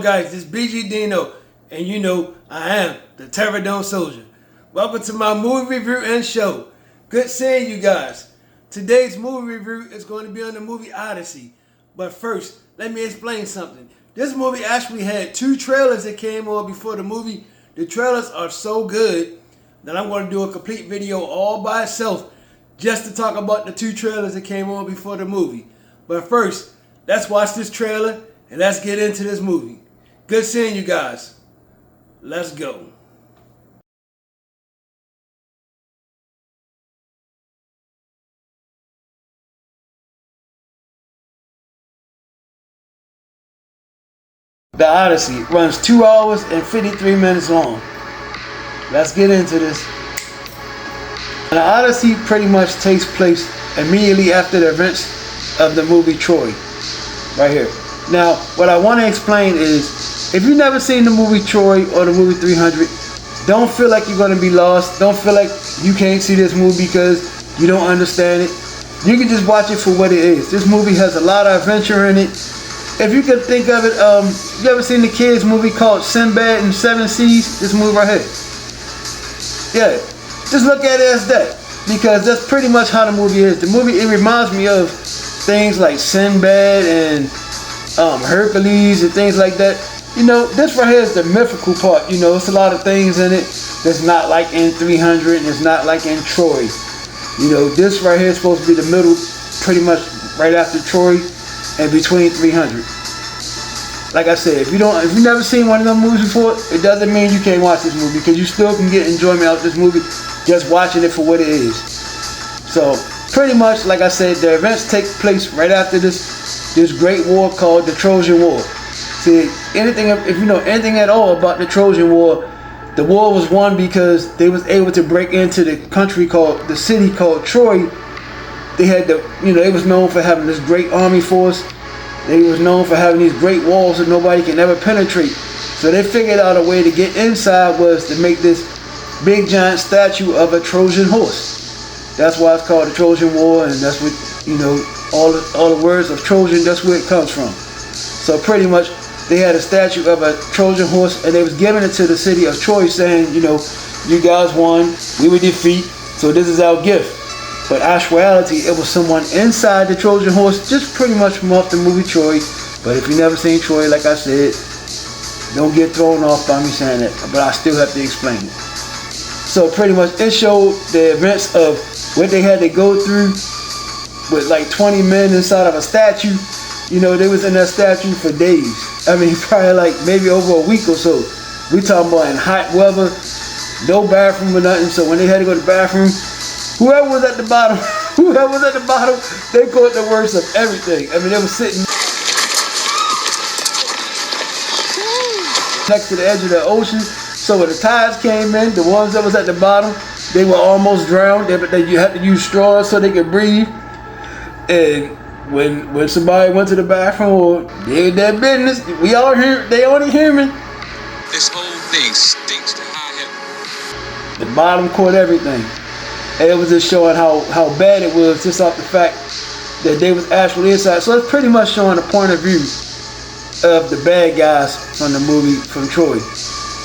guys, this is BG Dino, and you know I am the Terradome Soldier. Welcome to my movie review and show. Good seeing you guys. Today's movie review is going to be on the movie Odyssey. But first, let me explain something. This movie actually had 2 trailers that came on before the movie. The trailers are so good that I'm going to do a complete video all by itself just to talk about the 2 trailers that came on before the movie. But first, let's watch this trailer and let's get into this movie. Good seeing you guys. Let's go. The Odyssey runs 2 hours and 53 minutes long. Let's get into this. The Odyssey pretty much takes place immediately after the events of the movie Troy. Right here. Now, what I want to explain is, if you've never seen the movie Troy or the movie 300, don't feel like you're going to be lost. Don't feel like you can't see this movie because you don't understand it. You can just watch it for what it is. This movie has a lot of adventure in it. If you could think of it, you ever seen the kids movie called Sinbad and 7 Seas? This movie right here. Yeah, just look at it as that, because that's pretty much how the movie is. The movie, it reminds me of things like Sinbad and Hercules and things like that. You know, this right here is the mythical part. You know, it's a lot of things in it that's not like in 300 and it's not like in Troy. You know, this right here is supposed to be the middle, pretty much right after Troy and between 300. Like I said, if you've never seen one of them movies before, it doesn't mean you can't watch this movie, because you still can get enjoyment out of this movie just watching it for what it is. So pretty much, like I said, the events take place right after this great war called the Trojan War. See, if you know anything at all about the Trojan War, the war was won because they was able to break into the city called Troy. They had it was known for having this great army force. They was known for having these great walls that nobody can ever penetrate. So they figured out a way to get inside was to make this big giant statue of a Trojan horse. That's why it's called the Trojan War, and that's what, all the words of Trojan, that's where it comes from. So pretty much they had a statue of a Trojan horse, and they was giving it to the city of Troy, saying, you guys won, we were defeat, so this is our gift. But actuality, it was someone inside the Trojan horse, just pretty much from off the movie Troy. But if you never seen Troy, like I said, don't get thrown off by me saying that. But I still have to explain it. So pretty much it showed the events of what they had to go through with like 20 men inside of a statue. They was in that statue for days. I mean, probably like maybe over a week or so. We talking about in hot weather, no bathroom or nothing. So when they had to go to the bathroom, whoever was at the bottom, they caught the worst of everything. I mean, they were sitting next to the edge of the ocean. So when the tides came in, the ones that was at the bottom, they were almost drowned. You had to use straws so they could breathe. And when somebody went to the bathroom or did their business, they only human. This whole thing stinks to high heaven. The bottom caught everything. And it was just showing how bad it was, just off the fact that they was actually inside. So it's pretty much showing the point of view of the bad guys from the movie from Troy.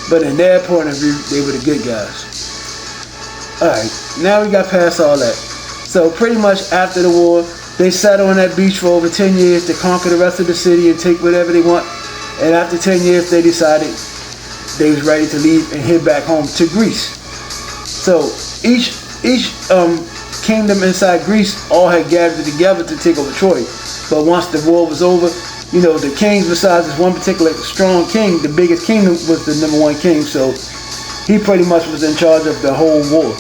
But in their point of view, they were the good guys. Alright, now we got past all that. So pretty much after the war, they sat on that beach for over 10 years to conquer the rest of the city and take whatever they want. And after 10 years, they decided they was ready to leave and head back home to Greece. So each kingdom inside Greece all had gathered together to take over Troy. But once the war was over, the kings, besides this one particular strong king, the biggest kingdom was the #1 king. So he pretty much was in charge of the whole war.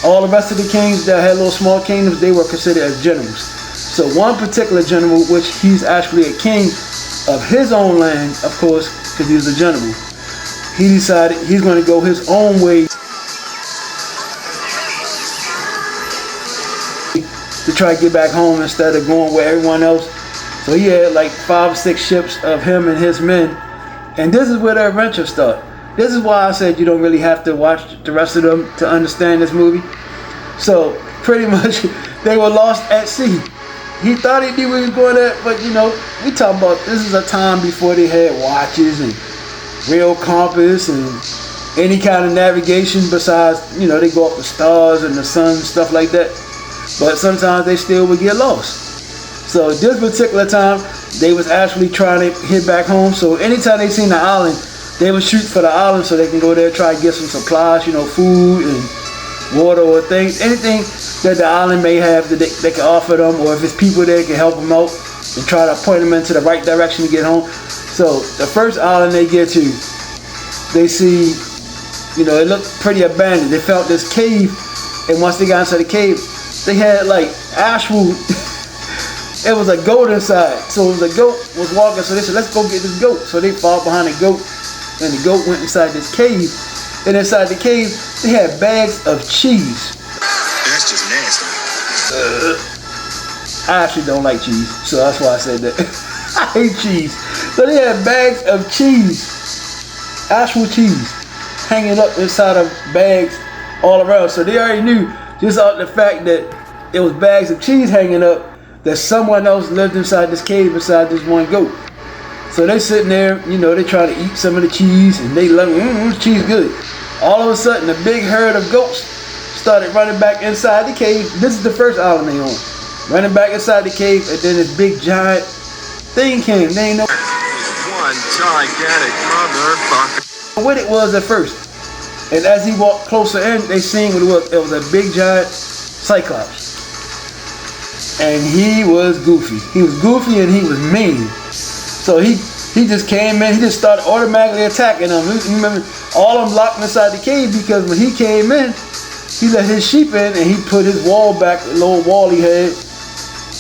All the rest of the kings that had little small kingdoms, they were considered as generals. So one particular general, which he's actually a king of his own land, of course, because he was a general, he decided he's going to go his own way to try to get back home instead of going with everyone else. So he had like 5 or 6 ships of him and his men. And this is where the adventure starts. This is why I said you don't really have to watch the rest of them to understand this movie. So pretty much they were lost at sea. he thought he knew where he was going at, but you know, we talking about this is a time before they had watches and real compass and any kind of navigation besides, you know, they go up the stars and the sun and stuff like that. But sometimes they still would get lost. So this particular time, they was actually trying to head back home. So anytime they seen the island, they would shoot for the island so they can go there, try to get some supplies, you know, food and water or things, anything that the island may have that they can offer them, or if it's people there can help them out and try to point them into the right direction to get home. So the first island they get to, they see, you know, it looked pretty abandoned. They felt this cave, and once they got inside the cave, they had like actual, it was a goat inside. So the goat was walking, so they said, let's go get this goat. So they followed behind the goat, and the goat went inside this cave. And inside the cave, they had bags of cheese. That's just nasty. I actually don't like cheese, so that's why I said that. I hate cheese. So they had bags of cheese, actual cheese, hanging up inside of bags all around. So they already knew, just off the fact that it was bags of cheese hanging up, that someone else lived inside this cave beside this one goat. So they sitting there, you know, they try to eat some of the cheese, and they love cheese good. All of a sudden, a big herd of goats started running back inside the cave. This is the first island they on. Running back inside the cave, and then this big giant thing came. They ain't know One gigantic motherfucker. what it was at first. And as he walked closer in, they seen what it was. It was a big giant Cyclops. And he was goofy. He was goofy and he was mean. So he just came in, he just started automatically attacking them. Remember, all of them locked inside the cave because when he came in, he let his sheep in and he put his wall back, the little wall he had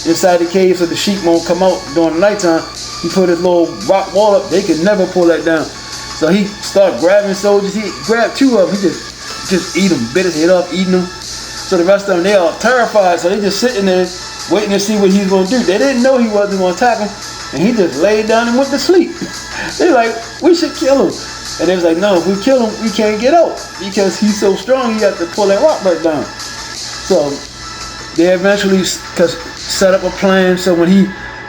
inside the cave so the sheep won't come out during the nighttime. He put his little rock wall up, they could never pull that down. So he started grabbing soldiers, he grabbed two of them, he just eat them, bit his head off, eating them. So the rest of them, they all terrified, so they just sitting there waiting to see what he's gonna do. They didn't know he wasn't gonna attack them. And he just laid down and went to sleep. They're like, we should kill him. And they was like, no, if we kill him, we can't get out. Because he's so strong, he had to pull that rock back down. So they eventually set up a plan. So when he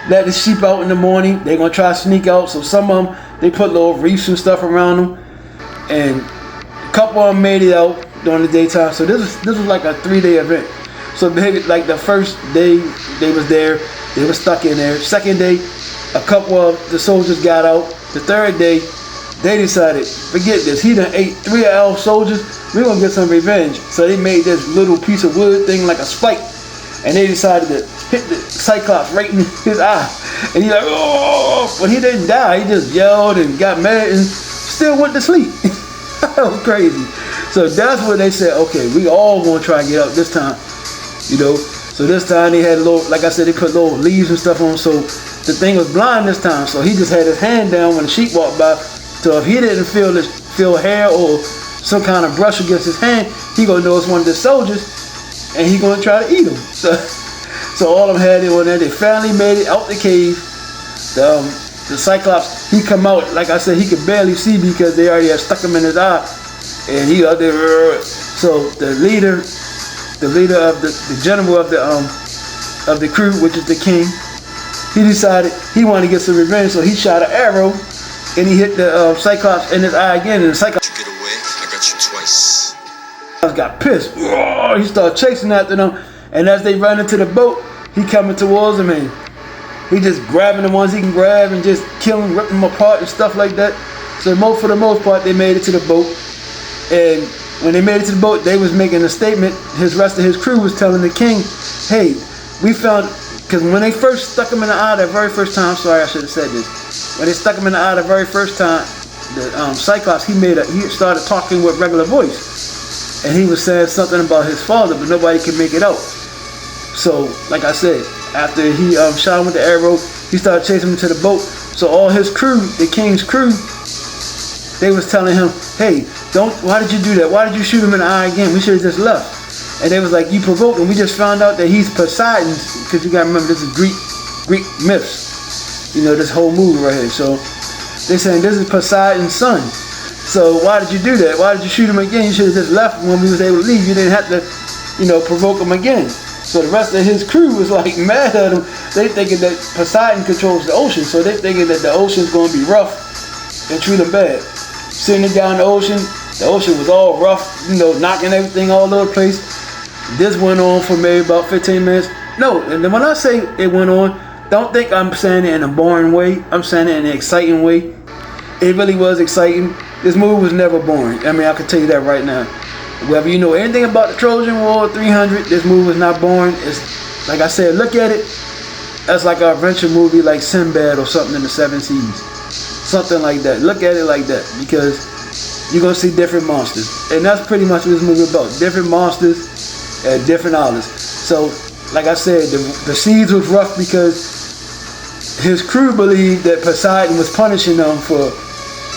let the sheep out in the morning, they're going to try to sneak out. So some of them, they put little reefs and stuff around them. And a couple of them made it out during the daytime. So this was like a 3-day event. So like the first day they was there, they were stuck in there. Second day, a couple of the soldiers got out. The third day, they decided, forget this. He done ate 3 of our soldiers. We're gonna get some revenge. So they made this little piece of wood thing like a spike, and they decided to hit the Cyclops right in his eye. And he's like, oh! But he didn't die. He just yelled and got mad and still went to sleep. That was crazy. So that's when they said, okay, we all gonna try and get out this time. You know. So this time they had a little, like I said, they put little leaves and stuff on, so the thing was blind this time. So he just had his hand down when the sheep walked by. So if he didn't feel hair or some kind of brush against his hand, he gonna know it's one of the soldiers, and he gonna try to eat him. So all of them had it on there. They finally made it out the cave. The Cyclops, he come out, like I said, he could barely see because they already had stuck him in his eye, and he out there. So the leader of the general of the crew, which is the king, he decided he wanted to get some revenge, so he shot an arrow and he hit the Cyclops in his eye again, and the Cyclops You get away, I got you twice. got pissed. He started chasing after them, and as they run into the boat, he coming towards them, and he just grabbing the ones he can grab and just killing, ripping them apart and stuff like that. So for the most part, they made it to the boat, and when they made it to the boat, they was making a statement. His rest of his crew was telling the king, hey, we found, because when they first stuck him in the eye the very first time, sorry, I should have said this. When they stuck him in the eye the very first time, the Cyclops, he started talking with regular voice. And he was saying something about his father, but nobody could make it out. So, like I said, after he shot him with the arrow, he started chasing him to the boat. So all his crew, the king's crew, they was telling him, hey, why did you do that? Why did you shoot him in the eye again? We should have just left. And they was like, you provoked him. We just found out that he's Poseidon's, because you gotta remember this is Greek myths. You know, this whole movie right here. So they saying this is Poseidon's son. So why did you do that? Why did you shoot him again? You should have just left when we was able to leave. You didn't have to, provoke him again. So the rest of his crew was like mad at him. They thinking that Poseidon controls the ocean, so they thinking that the ocean's gonna be rough and treat them bad. Sitting down the ocean was all rough, knocking everything all over the place. This went on for maybe about 15 minutes. No, and then when I say it went on, don't think I'm saying it in a boring way. I'm saying it in an exciting way. It really was exciting. This movie was never boring. I mean, I can tell you that right now. Whether you know anything about the Trojan War 300, this movie was not boring. It's like I said, look at it as like an adventure movie like Sinbad or something in the 7 Seas. Something like that. Look at it like that, because you're going to see different monsters. And that's pretty much what this movie is about. Different monsters at different islands. So, like I said, the seas was rough because his crew believed that Poseidon was punishing them for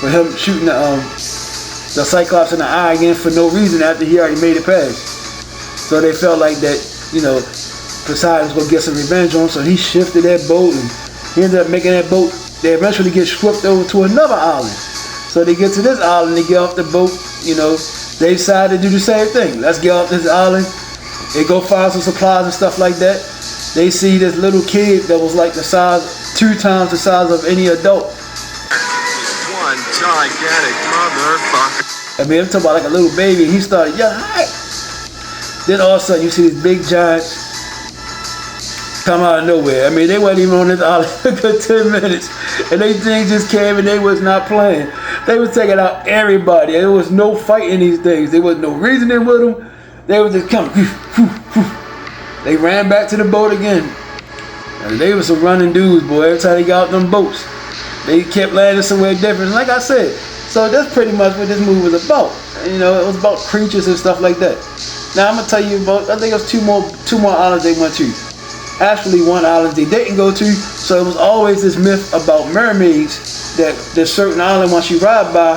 him shooting the Cyclops in the eye again for no reason after he already made it past. So they felt like that, Poseidon was going to get some revenge on him, so he shifted that boat, and he ended up making that boat, they eventually get swept over to another island. So they get to this island, they get off the boat, they decide to do the same thing. Let's get off this island. They go find some supplies and stuff like that. They see this little kid that was like 2 times the size of any adult. One gigantic motherfucker. I mean, I'm talking about like a little baby, and he started yelling, "Hi!" Then all of a sudden, you see these big giants come out of nowhere. I mean, they wasn't even on this island for a good 10 minutes, and they things just came and they was not playing. They was taking out everybody. There was no fighting these things. There was no reasoning with them. They would just come. They ran back to the boat again. And they were some running dudes, boy. Every time they got out them boats, they kept landing somewhere different. Like I said, so that's pretty much what this movie was about. It was about creatures and stuff like that. Now I'm gonna tell you about. I think it was two more islands they went to. Actually, one island they didn't go to. So it was always this myth about mermaids that there's certain island once you ride by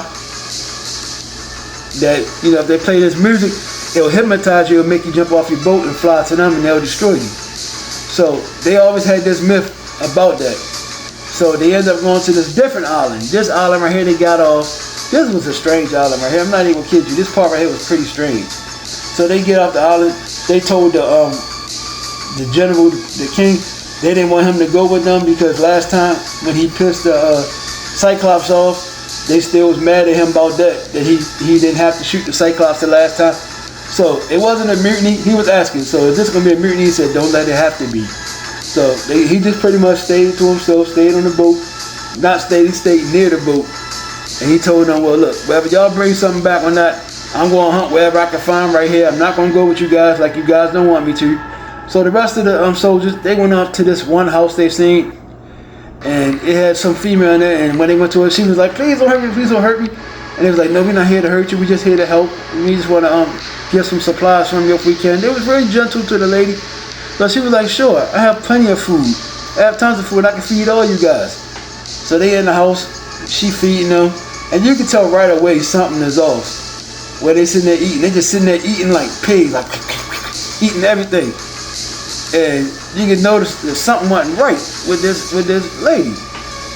that if they play this music, it'll hypnotize you, it'll make you jump off your boat and fly to them, and they'll destroy you. So they always had this myth about that. So they ended up going to this different island. This island right here they got off. This was a strange island right here. I'm not even gonna kid you. This part right here was pretty strange. So they get off the island. They told the general, the king, they didn't want him to go with them because last time when he pissed the Cyclops off, they still was mad at him about that he didn't have to shoot the Cyclops the last time. So it wasn't a mutiny. He was asking, so is this gonna be a mutiny? He said, don't let it have to be. So he just pretty much stayed to himself, stayed on the boat. Not stayed, he stayed near the boat. And he told them, well, look, whether y'all bring something back or not, I'm going to hunt wherever I can find right here. I'm not going to go with you guys like you guys don't want me to. So the rest of the soldiers, they went up to this one house they seen. And it had some female in there. And when they went to her, she was like, please don't hurt me, please don't hurt me. And they was like, no, we're not here to hurt you. We're just here to help. We just want to get some supplies from you if we can. They was very gentle to the lady. But she was like, sure, I have plenty of food. I have tons of food. I can feed all you guys. So they in the house. She feeding them. And you can tell right away something is off. Where they sitting there eating. They just sitting there eating like pigs. Like eating everything. And you can notice that something wasn't right with this lady.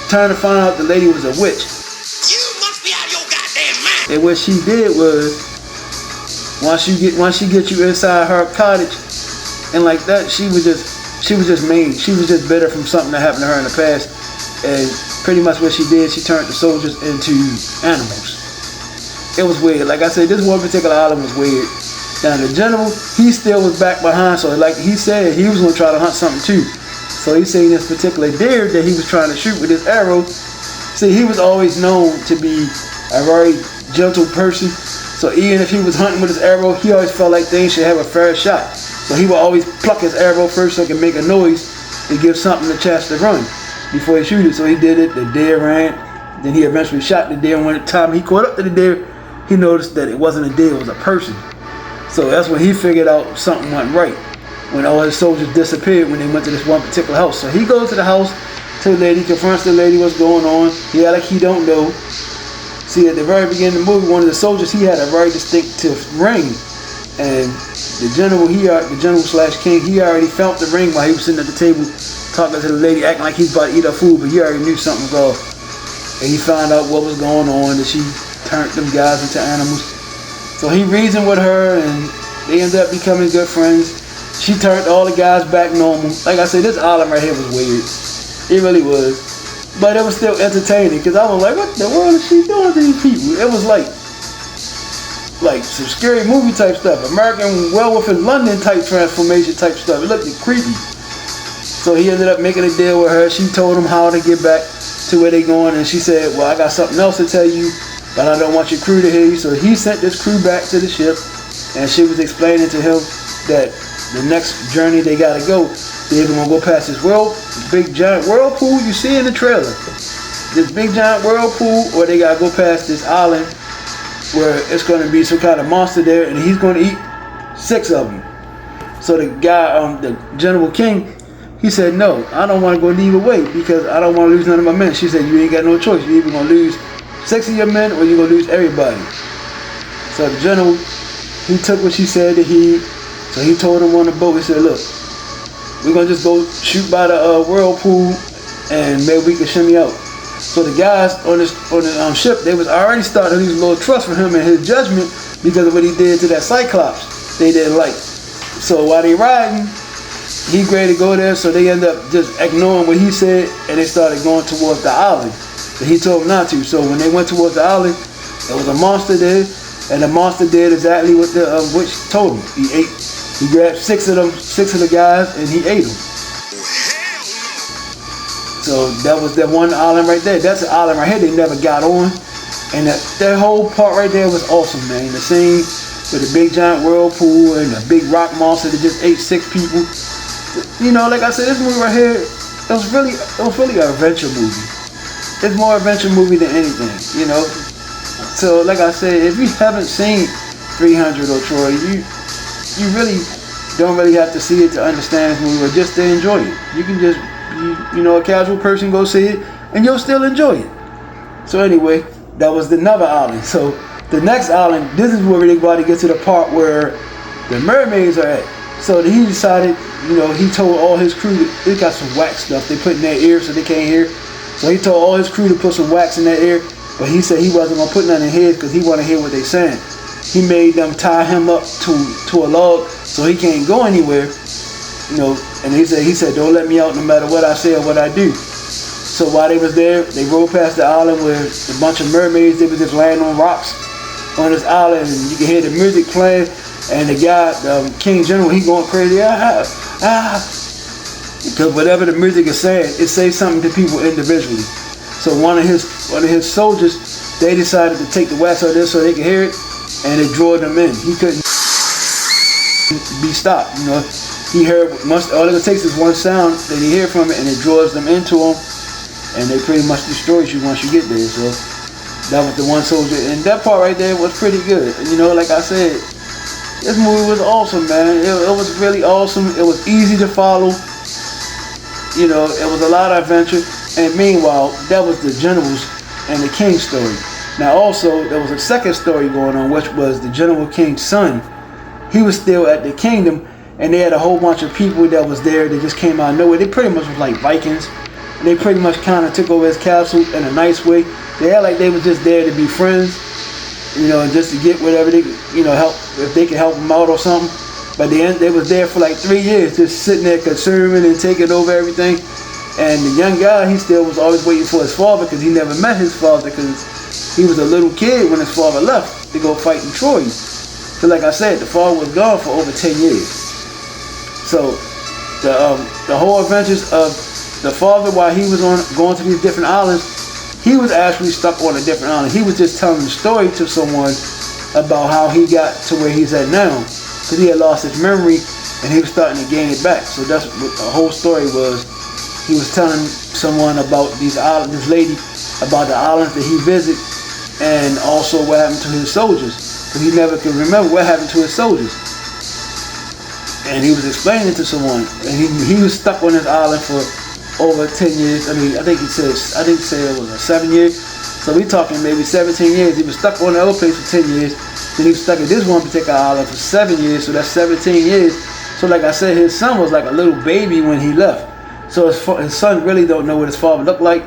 Trying to find out the lady was a witch. You must be out of your goddamn mind. And what she did was, once she get you inside her cottage, and like that, she was just mean. She was just bitter from something that happened to her in the past. And pretty much what she did, she turned the soldiers into animals. It was weird. Like I said, this one particular island was weird. Now the general, he still was back behind, so like he said, he was gonna try to hunt something too. So he seen this particular deer that he was trying to shoot with his arrow. See, he was always known to be a very gentle person. So even if he was hunting with his arrow, he always felt like things should have a fair shot. So he would always pluck his arrow first so it can make a noise to give something a chance to run before he shoot it. So he did it, the deer ran, then he eventually shot the deer. And when the time he caught up to the deer, he noticed that it wasn't a deer, it was a person. So that's when he figured out something went right. When all his soldiers disappeared when they went to this one particular house. So he goes to the house, to the lady, confronts the lady what's going on. He act like he don't know. See, at the very beginning of the movie, one of the soldiers, he had a very distinctive ring. And the general/king, he already felt the ring while he was sitting at the table talking to the lady, acting like he's about to eat her food, but he already knew something was off. And he found out what was going on, that she turned them guys into animals. So he reasoned with her, and they ended up becoming good friends. She turned all the guys back normal. Like I said, this island right here was weird. It really was. But it was still entertaining because I was like, what the world is she doing to these people? It was like some scary movie type stuff. American Werewolf in London type transformation type stuff. It looked creepy. So he ended up making a deal with her. She told him how to get back to where they going. And she said, well, I got something else to tell you, but I don't want your crew to hear you. So he sent this crew back to the ship. And she was explaining to him that the next journey they got to go, they're going to go past this big giant whirlpool you see in the trailer. This big giant whirlpool, or they got to go past this island where it's going to be some kind of monster there, and he's going to eat 6 of them. So the guy, the General King, he said, no, I don't want to go leave away because I don't want to lose none of my men. She said, you ain't got no choice. You're either going to lose 6 of your men or you're going to lose everybody. So the general, he took what she said to heed. So he told him on the boat, he said, look, we're going to just go shoot by the whirlpool and maybe we can shimmy out. So the guys on the ship, they was already starting to lose a little trust for him and his judgment because of what he did to that Cyclops they didn't like. So while they riding, he ready to go there, so they end up just ignoring what he said and they started going towards the island. But he told them not to. So when they went towards the island, there was a monster there, and the monster did exactly what the witch told him. He grabbed 6 of the guys, and he ate them. So that was that one island right there. That's the island right here they never got on. And that whole part right there was awesome, man. The scene with the big giant whirlpool and the big rock monster that just ate 6 people. You know, like I said, this movie right here, it was really an adventure movie. It's more adventure movie than anything, you know. So like I said, if you haven't seen 300 or Troy, you really don't really have to see it to understand this movie or just to enjoy it. You can just, you know, a casual person go see it and you'll still enjoy it. So anyway, that was the Never Island. So the next island, this is where we're about to get to the part where the mermaids are at. So he decided, you know, he told all his crew, they got some wax stuff they put in their ear so they can't hear. So he told all his crew to put some wax in their ear, but he said he wasn't going to put none in his because he wanted to hear what they saying. He made them tie him up to a log so he can't go anywhere, you know, and he said, don't let me out no matter what I say or what I do. So while they was there, they rode past the island where a bunch of mermaids, they was just laying on rocks on this island, and you can hear the music playing, and the guy, King General, he going crazy, because whatever the music is saying, it says something to people individually. So one of his soldiers, they decided to take the wax out there so they could hear it, and it drew them in. He couldn't be stopped, you know. He heard all it takes is one sound that he hear from it, and it draws them into him, and they pretty much destroys you once you get there. So that was the one soldier, and that part right there was pretty good. You know, like I said, this movie was awesome, man. It was really awesome. It was easy to follow. You know, it was a lot of adventure. And meanwhile, that was the general's and the king's story. Now also, there was a second story going on, which was the General King's son. He was still at the kingdom, and they had a whole bunch of people that was there that just came out of nowhere. They pretty much was like Vikings. And they pretty much kind of took over his castle in a nice way. They had like they were just there to be friends, you know, and just to get whatever they, you know, help, if they could help them out or something. But they was there for like 3 years, just sitting there consuming and taking over everything. And the young guy, he still was always waiting for his father because he never met his father because he was a little kid when his father left to go fight in Troy. So like I said, the father was gone for over 10 years. So the whole adventures of the father, while he was going to these different islands, he was actually stuck on a different island. He was just telling the story to someone about how he got to where he's at now, because he had lost his memory and he was starting to gain it back. So that's what the whole story was. He was telling someone about these islands, this lady, about the islands that he visited, and also what happened to his soldiers, because he never could remember what happened to his soldiers. And he was explaining to someone, and he was stuck on this island for over 10 years. I mean, I think he said it was 7 years. So we talking maybe 17 years. He was stuck on the other place for 10 years. Then he was stuck at this one particular island for 7 years. So that's 17 years. So like I said, his son was like a little baby when he left. So his son really don't know what his father looked like.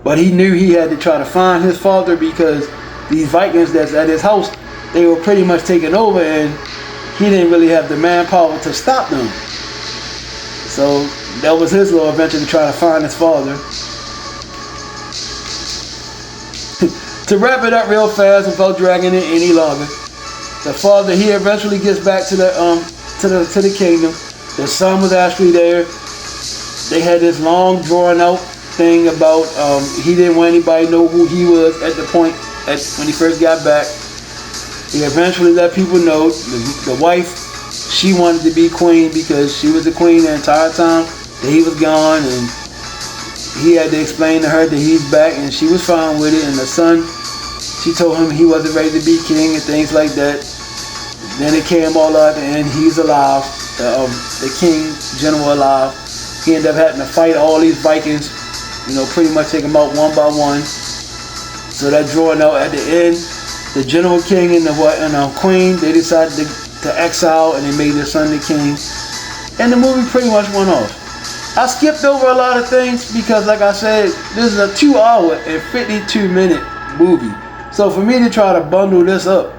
But he knew he had to try to find his father because these Vikings that's at his house, they were pretty much taking over, and he didn't really have the manpower to stop them. So that was his little adventure to try to find his father. To wrap it up real fast without dragging it any longer, the father, he eventually gets back to the kingdom. The son was actually there. They had this long drawn out thing about he didn't want anybody to know who he was at the point when he first got back. He eventually let people know. The wife, she wanted to be queen because she was the queen the entire time that he was gone, and he had to explain to her that he's back, and she was fine with it. And the son, she told him he wasn't ready to be king and things like that. Then it came all out, and he's alive. The king, general, alive. He ended up having to fight all these Vikings, pretty much take them out one by one. So that drawing out at the end, the general king and the queen, they decided to exile, and they made their son the king. And the movie pretty much went off. I skipped over a lot of things because, like I said, this is a 2-hour and 52-minute movie. So for me to try to bundle this up,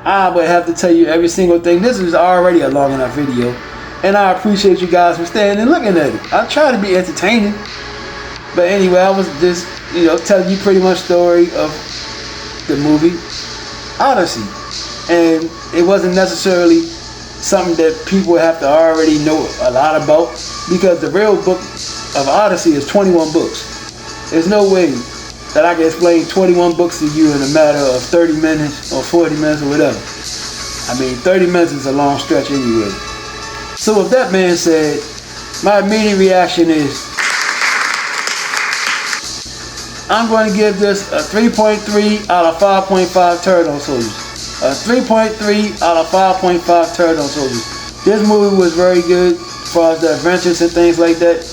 I would have to tell you every single thing. This is already a long enough video, and I appreciate you guys for staying and looking at it. I try to be entertaining, but anyway, I was just telling you pretty much story of the movie Odyssey, and it wasn't necessarily something that people have to already know a lot about, because the real book of Odyssey is 21 books. There's no way that I can explain 21 books to you in a matter of 30 minutes or 40 minutes or whatever. I mean, 30 minutes is a long stretch anyway. So with that being said, my immediate reaction is I'm going to give this a 3.3 out of 5.5 Turtle Soldiers. A 3.3 out of 5.5 Turtle Soldiers. This movie was very good as far as the adventures and things like that.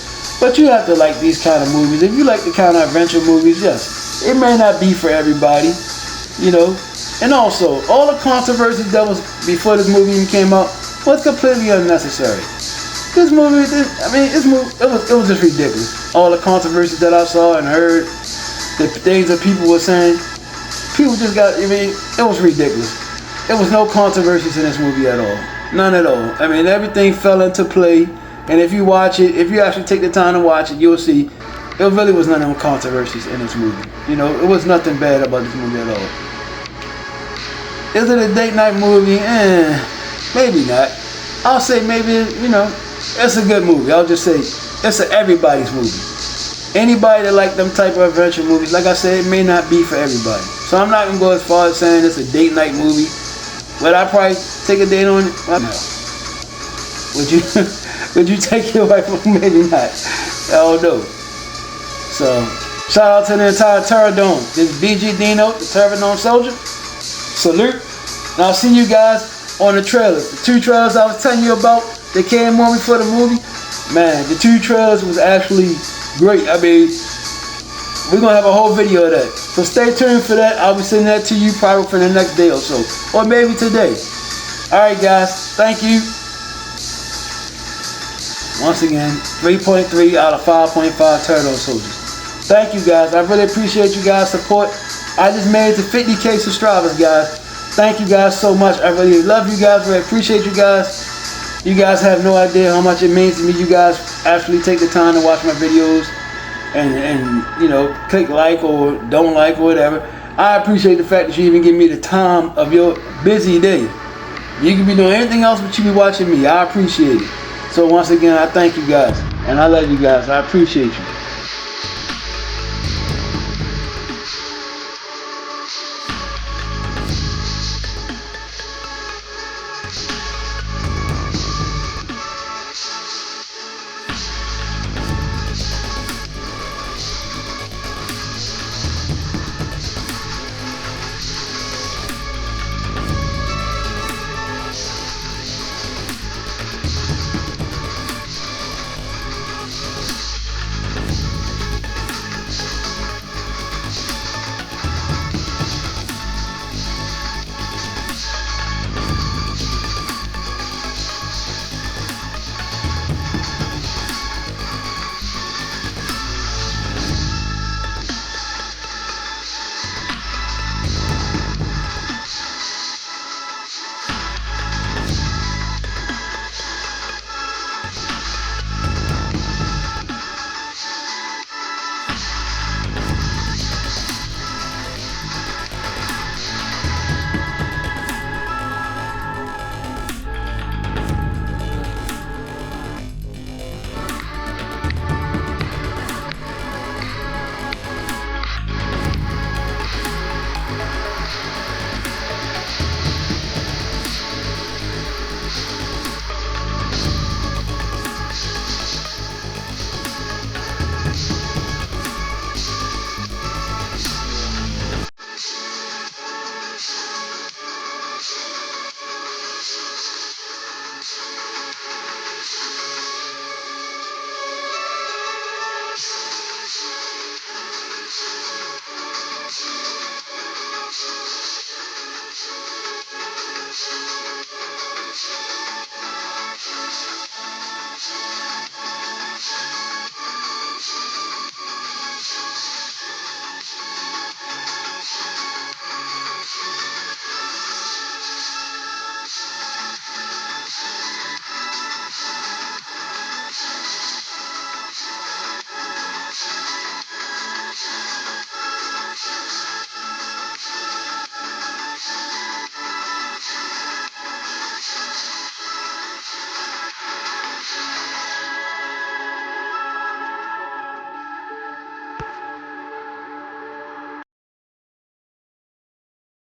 But you have to like these kind of movies. If you like the kind of adventure movies, yes, it may not be for everybody, And also, all the controversy that was before this movie even came out was completely unnecessary. This movie, it was just ridiculous. All the controversies that I saw and heard, the things that people were saying, people just it was ridiculous. There was no controversies in this movie at all. None at all. Everything fell into play. And if you watch it, if you actually take the time to watch it, you'll see there really was none of them controversies in this movie. It was nothing bad about this movie at all. Is it a date night movie? Maybe not. I'll say maybe, it's a good movie. I'll just say it's an everybody's movie. Anybody that like them type of adventure movies, like I said, it may not be for everybody. So I'm not going to go as far as saying it's a date night movie. Would I probably take a date on it? No. Would you? Would you take your wife? Maybe not. I don't know. So, shout out to the entire Terror Dome. This is BG Dino, the Terror Dome Soldier. Salute. And I'll see you guys on the trailers. The 2 trailers I was telling you about that came on before the movie. Man, the 2 trailers was actually great. We're going to have a whole video of that. So stay tuned for that. I'll be sending that to you probably for the next day or so. Or maybe today. Alright guys, thank you. Once again, 3.3 out of 5.5 Turtle Soldiers. Thank you guys. I really appreciate you guys' support. I just made it to 50K subscribers, guys. Thank you guys so much. I really love you guys. Really appreciate you guys. You guys have no idea how much it means to me. You guys actually take the time to watch my videos and click like or don't like or whatever. I appreciate the fact that you even give me the time of your busy day. You can be doing anything else but you be watching me. I appreciate it. So once again, I thank you guys, and I love you guys. I appreciate you.